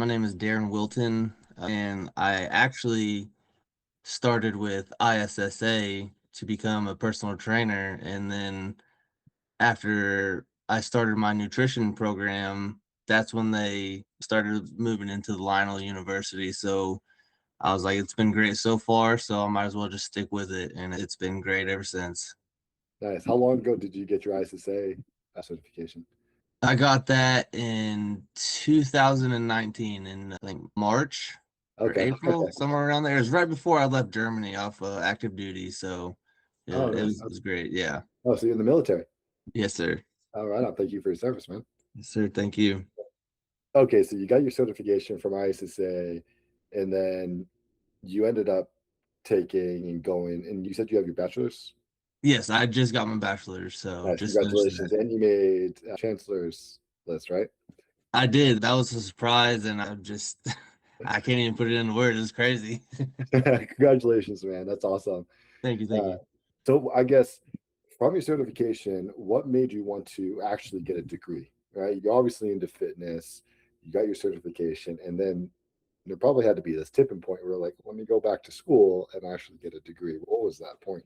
My name is Darren Wilton, and I actually started with ISSA to become a personal trainer. And then after I started my nutrition program, that's when they started moving into the Lionel University. So I was like, it's been great so far, so I might as well just stick with it. And it's been great ever since. Nice. How long ago did you get your ISSA certification? I got that in 2019 in I think March or Okay. April, somewhere around there. It was right before I left Germany off active duty, so Oh, it nice. was great. Yeah. Oh, so you're in the military. Yes, sir. All right. I'll thank you for your service, man. Yes, sir. Thank you. Okay, so you got your certification from ISSA, and then you ended up taking and going, and you said you have your bachelor's. Yes, I just got my bachelor's, so Nice, just finished congratulations! that. And you made Chancellor's list, right? I did. That was a surprise, and I'm just I can't even put it into words. It's crazy. Congratulations, man. That's awesome. Thank you. Thank Uh, you. so I guess from your certification, what made you want to actually get a degree, right? You're obviously into fitness, you got your certification, and then there probably had to be this tipping point where like, let me go back to school and actually get a degree. What was that point?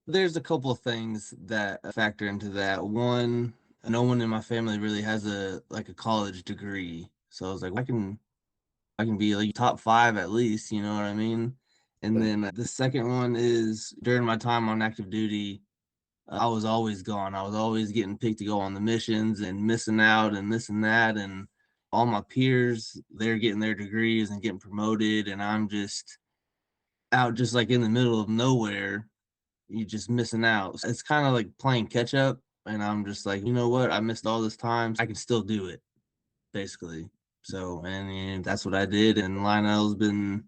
There's a couple of things that factor into that. One, no one in my family really has a college degree. So I was like, I can be like top five at least, you know what I mean? And Yeah. then the second one is during my time on active duty, I was always gone. I was always getting picked to go on the missions and missing out and this and that. And all my peers, they're getting their degrees and getting promoted. And I'm just out just like in the middle of nowhere, you just missing out. It's kind of like playing catch up. And I'm just like, you know what? I missed all this time. I can still do it, basically. So, and that's what I did. And Lionel's been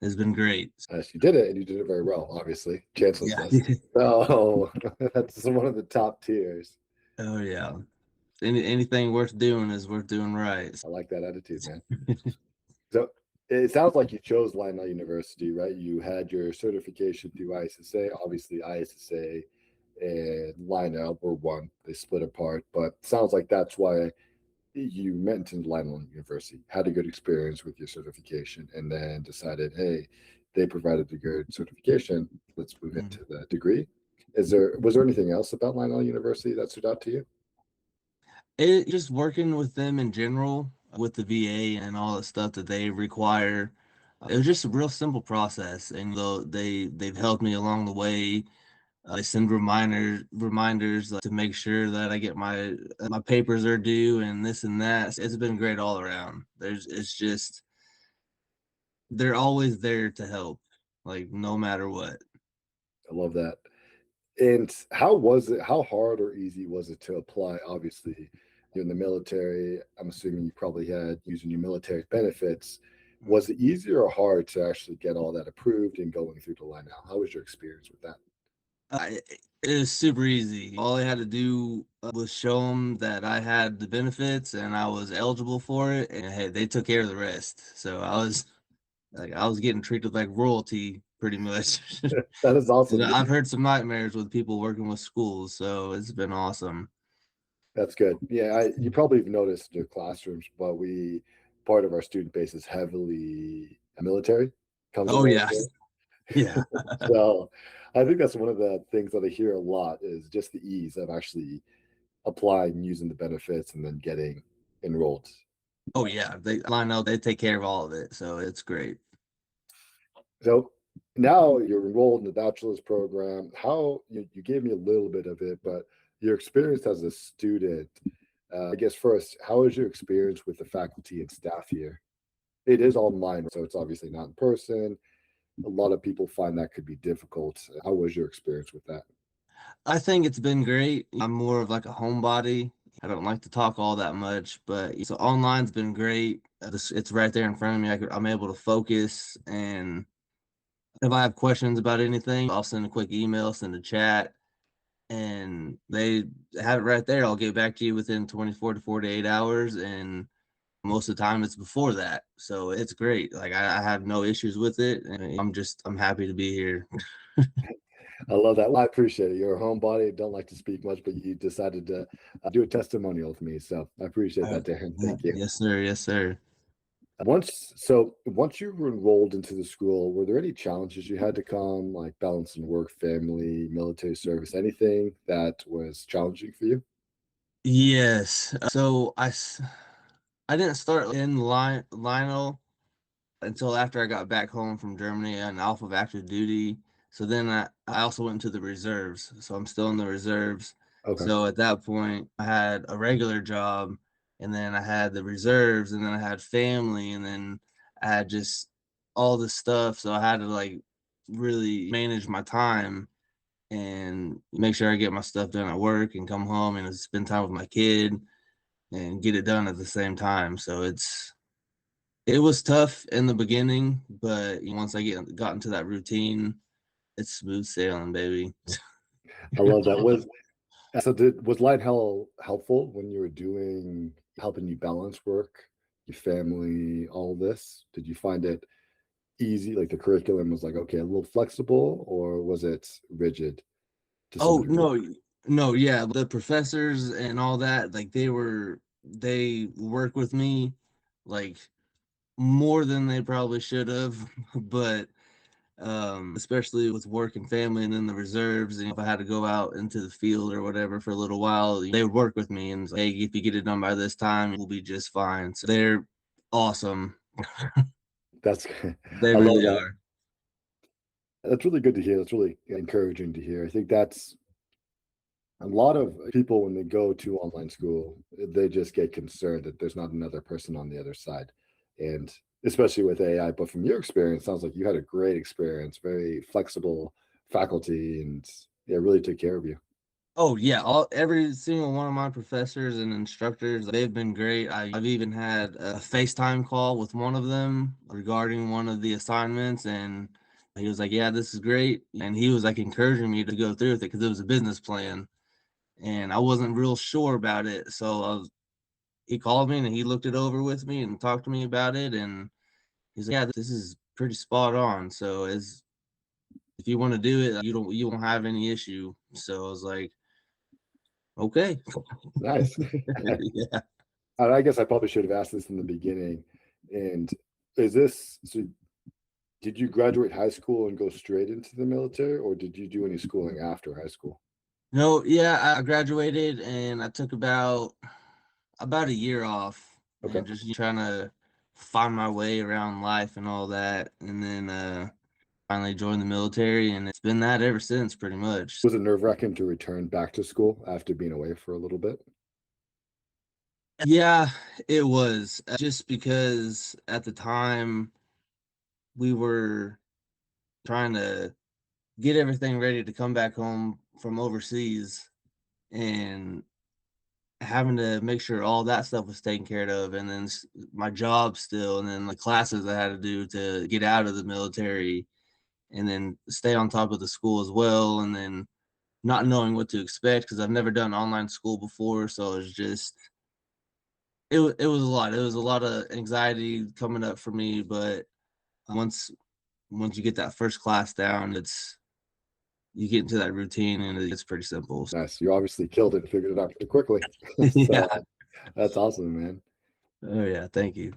has been great. You did it, and you did it very well, obviously. Chancellor's Yeah. list. So that's one of the top tiers. Oh yeah. Anything worth doing is worth doing right. I like that attitude, man. So it sounds like you chose Lionel University, right? You had your certification through ISSA. Obviously, ISSA and Lionel were one. They split apart, but sounds like that's why you mentioned Lionel University, had a good experience with your certification, and then decided, hey, they provided a good certification. Let's move Mm. into the degree. Was there anything else about Lionel University that stood out to you? It just working with them in general, with the VA and all the stuff that they require. It was just a real simple process, and though they've helped me along the way. They send reminders to make sure that I get my papers are due and this and that. It's been great all around. It's just they're always there to help, like no matter what. I love that. And how was it? How hard or easy was it to apply? Obviously, you're in the military. I'm assuming you probably had using your military benefits. Was it easier or hard to actually get all that approved and going through the line now? How was your experience with that? It was super easy. All I had to do was show them that I had the benefits and I was eligible for it, and hey, they took care of the rest. So I was getting treated like royalty pretty much. That is And awesome. I've heard some nightmares with people working with schools, so it's been awesome. That's good. Yeah, you probably have noticed in your classrooms, but we part of our student base is heavily military, comes with Oh yeah, military. yeah. So I think that's one of the things that I hear a lot is just the ease of actually applying, using the benefits, and then getting enrolled. Oh yeah, I know they take care of all of it, so it's great. So now you're enrolled in the bachelor's program. How you gave me a little bit of it, but your experience as a student, I guess first, how is your experience with the faculty and staff here? It is online, so it's obviously not in person. A lot of people find that could be difficult. How was your experience with that? I think it's been great. I'm more of like a homebody. I don't like to talk all that much, but so online's been great. It's right there in front of me. I'm able to focus, and if I have questions about anything, I'll send a quick email, send a chat, and they have it right there. I'll get back to you within 24 to 48 hours, and most of the time it's before that. So it's great. Like I have no issues with it, and I'm happy to be here. I love that. Well, I appreciate it. You're a homebody. Don't like to speak much, but you decided to do a testimonial with me. So I appreciate that, Darren. Thank you. Yes, sir. Yes, sir. Once you were enrolled into the school, were there any challenges you had to come, like balancing work, family, military service, anything that was challenging for you? Yes. I didn't start in Lionel until after I got back home from Germany and off of active duty. So then I also went to the reserves. So I'm still in the reserves. Okay. So at that point, I had a regular job, and then I had the reserves, and then I had family, and then I had just all this stuff. So I had to like really manage my time and make sure I get my stuff done at work and come home and spend time with my kid and get it done at the same time. So it was tough in the beginning, but once I got into that routine, it's smooth sailing, baby. I love that. Was Light Hell helpful when you were helping you balance work, your family, all this? Did you find it easy? Like the curriculum was like, okay, a little flexible, or was it rigid to some Oh degree? no, no, yeah, the professors and all that, like they work with me like more than they probably should have, but especially with work and family and then the reserves, and if I had to go out into the field or whatever for a little while, they would work with me and say, hey, if you get it done by this time, we'll be just fine. So they're awesome. That's They I love really that. are. That's really good to hear. That's really encouraging to hear. I think that's a lot of people when they go to online school, they just get concerned that there's not another person on the other side. And especially with AI, but from your experience, sounds like you had a great experience, very flexible faculty, and yeah, really took care of you. Oh yeah, all every single one of my professors and instructors, they've been great. I've even had a FaceTime call with one of them regarding one of the assignments, and he was like, "Yeah, this is great," and he was like encouraging me to go through with it because it was a business plan, and I wasn't real sure about it. So he called me and he looked it over with me and talked to me about it, and he's like, "Yeah, this is pretty spot on. So as if you want to do it, you won't have any issue." So I was like, "Okay." Nice. Yeah. And I guess I probably should have asked this in the beginning. And is this so? Did you graduate high school and go straight into the military, or did you do any schooling after high school? No, yeah, I graduated and I took about a year off Okay. and just trying to find my way around life and all that, and then finally joined the military, and it's been that ever since, pretty much. Was it nerve-wracking to return back to school after being away for a little bit? Yeah, it was just because at the time we were trying to get everything ready to come back home from overseas and having to make sure all that stuff was taken care of, and then my job still, and then the classes I had to do to get out of the military, and then stay on top of the school as well, and then not knowing what to expect because I've never done online school before, so it's just it was a lot. It was a lot of anxiety coming up for me, but once once you get that first class down, it's you get into that routine and it's pretty simple. Nice. You obviously killed it and figured it out pretty quickly. Yeah. So that's awesome, man. Oh yeah. Thank you.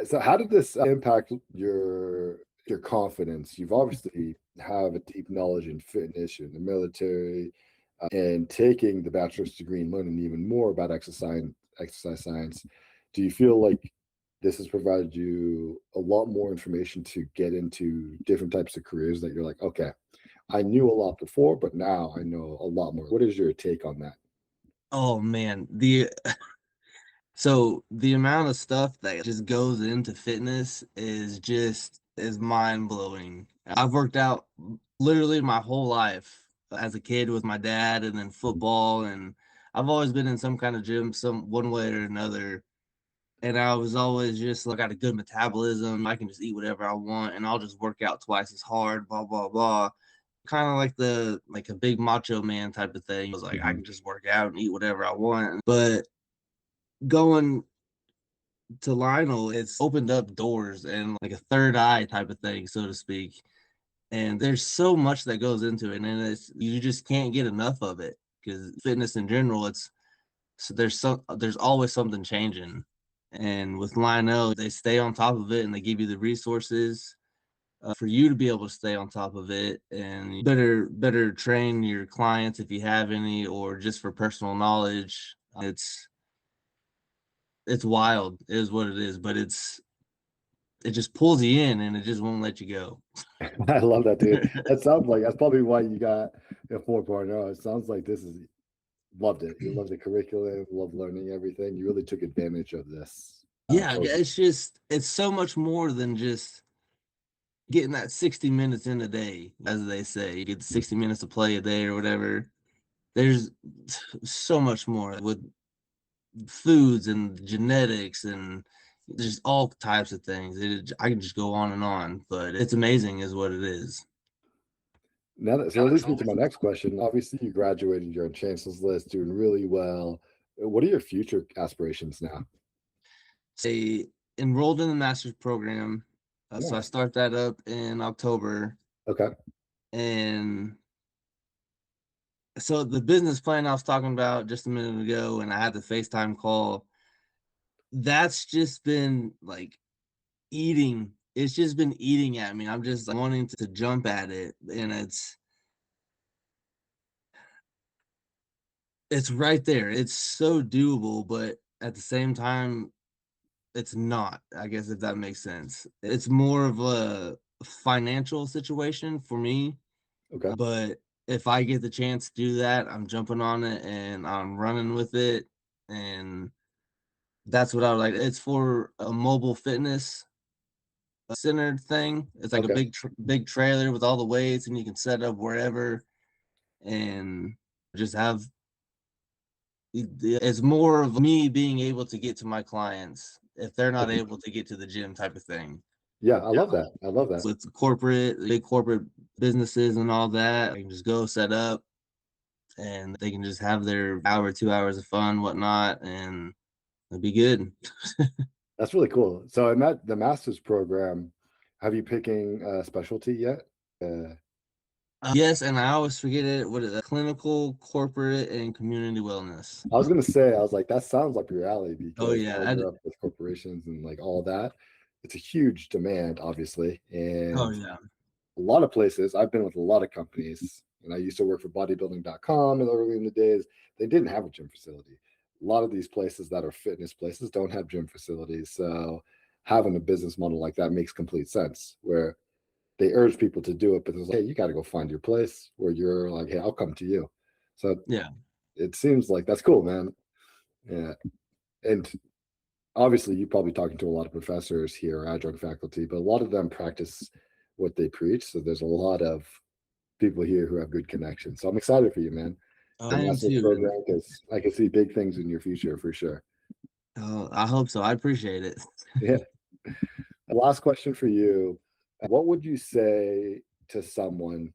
So how did this impact your confidence? You've obviously have a deep knowledge in fitness, in the military, and taking the bachelor's degree and learning even more about exercise science. Do you feel like this has provided you a lot more information to get into different types of careers that you're like, okay, I knew a lot before, but now I know a lot more. What is your take on that? Oh man, the amount of stuff that just goes into fitness is mind blowing. I've worked out literally my whole life as a kid with my dad and then football, and I've always been in some kind of gym some one way or another. And I was always just like got a good metabolism. I can just eat whatever I want and I'll just work out twice as hard, blah blah blah. Kind of like the like a big macho man type of thing. It was like I Mhm. can just work out and eat whatever I want. But going to Lionel, it's opened up doors and like a third eye type of thing, so to speak. And there's so much that goes into it, and it's you just can't get enough of it because fitness in general, it's so there's always something changing. And with Lionel, they stay on top of it and they give you the resources for you to be able to stay on top of it, and you better train your clients if you have any, or just for personal knowledge. It's wild, is what it is, but it just pulls you in and it just won't let you go. I love that, dude. That sounds like that's probably why you got a 4.0. It sounds like this is loved it. You love the curriculum, love learning everything. You really took advantage of this. Yeah, Program. it's so much more than just getting that 60 minutes in a day, as they say. You get 60 minutes to play a day or whatever. There's so much more with foods and genetics and just all types of things. I can just go on, but it's amazing, is what it is. Now so that leads me to my next question. Obviously, you graduated, you're on Chancellor's list, doing really well. What are your future aspirations now? Say enrolled in the master's program, so I Yeah. start that up in October, Okay. and so the business plan I was talking about just a minute ago, and I had the FaceTime call. That's just been like eating. It's just been eating at me. I'm just wanting to jump at it, and it's right there. It's so doable, but at the same time, it's not. I guess if that makes sense. It's more of a financial situation for me, Okay. but if I get the chance to do that, I'm jumping on it and I'm running with it, and that's what I would like. It's for a mobile fitness centered thing. It's like a Okay. big trailer with all the weights, and you can set up wherever and just have it's more of me being able to get to my clients if they're not Okay. able to get to the gym type of thing. Yeah, I love that. I love that. So it's big corporate businesses and all that. I can just go set up and they can just have their hour, 2 hours of fun, whatnot, and it'll be good. That's really cool. So in the master's program, have you picking a specialty yet? Uh, Yes, and I always forget it. What is it? Clinical, corporate, and community wellness. I was gonna say, I was like, that sounds up your alley Oh because now yeah, you're up with corporations and like all that. It's a huge demand, obviously, oh and yeah, a lot of places. I've been with a lot of companies, and I used to work for bodybuilding.com and early in the days, they didn't have a gym facility. A lot of these places that are fitness places don't have gym facilities. So having a business model like that makes complete sense where they urge people to do it, but it's like, hey, you got to go find your place where you're like, hey, I'll come to you. So yeah. it seems like that's cool, man. Yeah. And obviously, you're probably talking to a lot of professors here, adjunct faculty, but a lot of them practice what they preach. So there's a lot of people here who have good connections. So I'm excited for you, man. The I am master's too, and program, because I can see big things in your future for sure. I hope so. I appreciate it. Yeah. Last question for you. What would you say to someone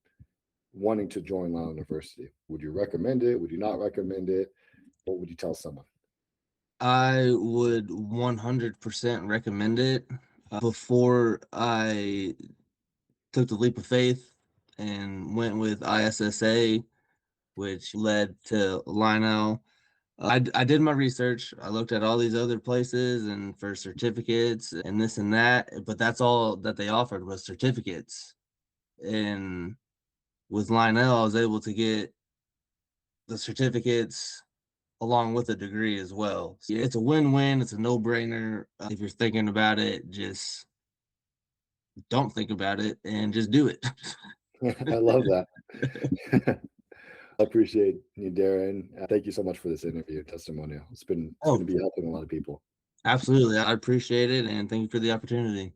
wanting to join Lionel University? Would you recommend it? Would you not recommend it? What would you tell someone? I would 100% recommend it. Before I took the leap of faith and went with ISSA, which led to Lionel. I did my research. I looked at all these other places and for certificates and this and that, but that's all that they offered was certificates. And with Lionel, I was able to get the certificates along with a degree as well. So it's a win-win. It's a no-brainer. If you're thinking about it, just don't think about it and just do it. I love that. I appreciate you, Darren. Thank you so much for this interview testimonial. It's going Oh, to be helping a lot of people. absolutely. I appreciate it and thank you for the opportunity.